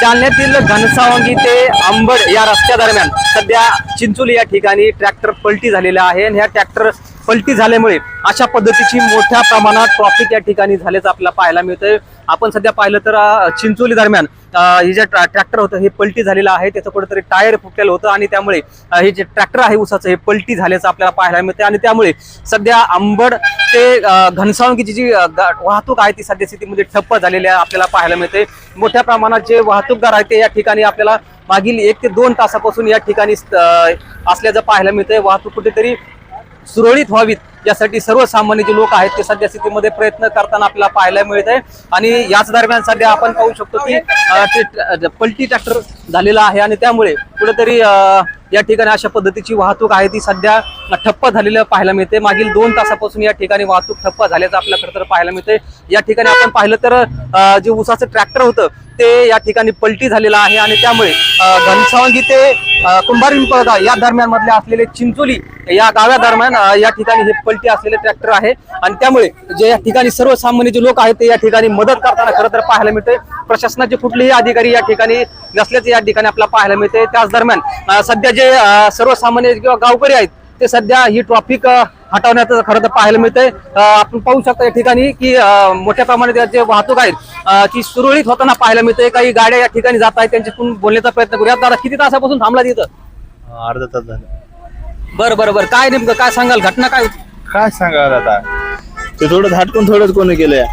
जालन्यातील घनसावंगी ते अंबड या रस्त्या दरम्यान सध्या चिंचोली या ठिकाणी ट्रॅक्टर पलटी झालेला आहे आणि ह्या ट्रॅक्टर पलटी झाल्यामुळे अशा पद्धतीची मोठ्या प्रमाणात ट्रॅफिक या ठिकाणी झाल्याचं आपल्याला पाहायला मिळतंय। आपण सध्या पाहिलं तर चिंचोली दरम्यान हे जे ट्रॅक्टर होतं हे पलटी झालेलं आहे, त्याचं कुठेतरी टायर फुटलेलं होतं आणि त्यामुळे हे जे ट्रॅक्टर आहे ऊसाचं हे पलटी झाल्याचं आपल्याला पाहायला मिळतंय आणि त्यामुळे सध्या अंबड ते घनसावंगीची जी वाहतूक आहे ती सध्या स्थितीमध्ये ठप्प झालेली आहे आपल्याला पाहायला मिळते। मोठ्या प्रमाणात जे वाहतूकदार आहेत ते या ठिकाणी आपल्याला मागील 1 ते 2 तासापासून या ठिकाणी असल्याचं पाहायला मिळतंय। वाहतूक कुठेतरी सुरळीत व्हावीत यासाठी सर्वसामान्य जे लोक आहेत ते सध्या स्थितीमध्ये प्रयत्न करताना आपल्याला पाहायला मिळत आहे आणि याच दरम्यान सध्या आपण पाहू शकतो की ते पलटी ट्रॅक्टर झालेला आहे आणि त्यामुळे कुठेतरी या ठिकाणी अशा पद्धतीची वाहतूक आहे ती सध्या ठप्प झालेलं पाहायला मिळते। मागील 2 तासापासून या ठिकाणी वाहतूक ठप्प झाल्याचं आपल्याला खरं तर पाहायला मिळते। या ठिकाणी आपण पाहिलं तर जे ऊसाचं ट्रॅक्टर होतं ते या ठिकाणी पलटी झालेलं आहे आणि त्यामुळे घनसावंगी ते कुंभार पिंपळगाव या दरम्यान मधले असलेले चिंचोली या गाव्या दरम्यान या ठिकाणी हे पलटी असलेले ट्रॅक्टर आहे आणि त्यामुळे जे या ठिकाणी सर्वसामान्य जे लोक आहेत ते या ठिकाणी मदत करताना खरं तर पाहायला मिळते। प्रशासनाचे कुठलेही अधिकारी या ठिकाणी नसल्याचे या ठिकाणी आपल्याला पाहायला मिळते। त्याच दरम्यान सध्या जे सर्वसामान्य किंवा गावकरी आहेत ते सध्या ही ट्रॅफिक हटवण्याचं खरं तर पाहायला मिळतंय। आपण पाहू शकता या ठिकाणी की मोठ्या प्रमाणात जे वाहतूक आहेत ती सुरळीत होताना पाहायला मिळते। काही गाड्या या ठिकाणी जात आहेत त्यांच्याकडून बोलण्याचा प्रयत्न करूया। दादा किती तासापासून थांबला तिथं? अर्धा तास झालं। बरं काय नेमकं काय सांगाल, घटना काय होती? काय सांगाल आता, ते थोडं झाटकून थोडंच कोणी केलंय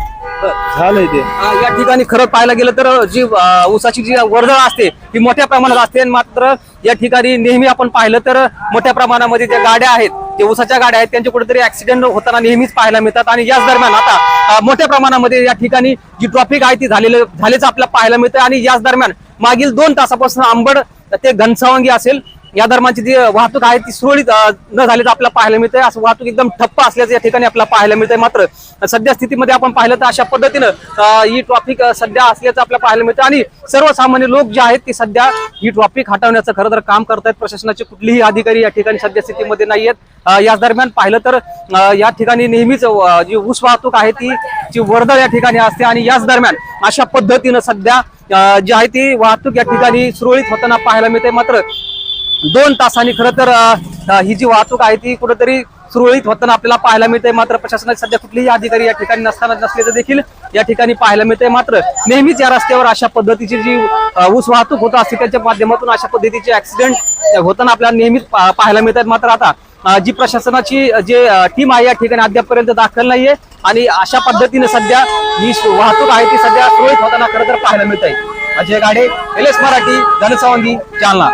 झालंय ते। या ठिकाणी खरं पाहायला गेलं तर जी ऊसाची जी वर्दळ असते ती मोठ्या प्रमाणात असते, मात्र या ठिकाणी नेहमी आपण पाहिलं तर मोठ्या प्रमाणामध्ये ज्या गाड्या आहेत ते ऊसाच्या गाड्या आहेत त्यांचे कुठेतरी ऍक्सिडेंट होताना नेहमीच पाहायला मिळतात आणि याच दरम्यान आता मोठ्या प्रमाणामध्ये या ठिकाणी जी ट्रॅफिक आहे ती झाल्याचं आपल्याला पाहायला मिळतं आणि याच दरम्यान मागील 2 तासापासून अंबड ते घनसावंगी असेल या दरम्यानची जी वाहतूक आहे ती सुरळीत न झाल्याचं आपल्याला पाहायला मिळतंय। असं वाहतूक एकदम ठप्प असल्याचं या ठिकाणी आपल्याला पाहायला मिळतंय। मात्र सध्या स्थितीमध्ये आपण पाहिलं तर अशा पद्धतीनं ही ट्रॅफिक सध्या असल्याचं आपल्याला पाहायला मिळतं आणि सर्वसामान्य लोक जे आहेत ते सध्या ही ट्रॅफिक हटवण्याचं खरं तर काम करतायत। प्रशासनाचे कुठलेही अधिकारी या ठिकाणी सध्या स्थितीमध्ये नाही आहेत। याच दरम्यान पाहिलं तर या ठिकाणी नेहमीच जी ऊस वाहतूक आहे ती वर्दळ या ठिकाणी असते आणि याच दरम्यान अशा पद्धतीनं सध्या जी आहे ती वाहतूक या ठिकाणी सुरळीत होताना पाहायला मिळते। मात्र 2 तासांनी खरं तर ही जी वाहतूक आहे ती कुठेतरी सुरळीत होताना आपल्याला पाहायला मिळते। मात्र प्रशासनाचे सध्या कुठलेही अधिकारी या ठिकाणी नसल्याचं देखील या ठिकाणी पाहायला मिळते। मात्र नेहमीच या रस्त्यावर अशा पद्धतीची जी ऊस वाहतूक होत असते त्याच्या माध्यमातून अशा पद्धतीचे ऍक्सिडेंट होताना आपल्याला नेहमीच पाहायला मिळतात। मात्र आता जी प्रशासनाची जे टीम आहे या ठिकाणी अद्यापपर्यंत दाखल नाहीये आणि अशा पद्धतीने सध्या ही वाहतूक आहे ती सध्या सुरळीत होताना खरं तर पाहायला मिळत आहे। अजय गाडे, LS मराठी, घनसावंगी, जालना।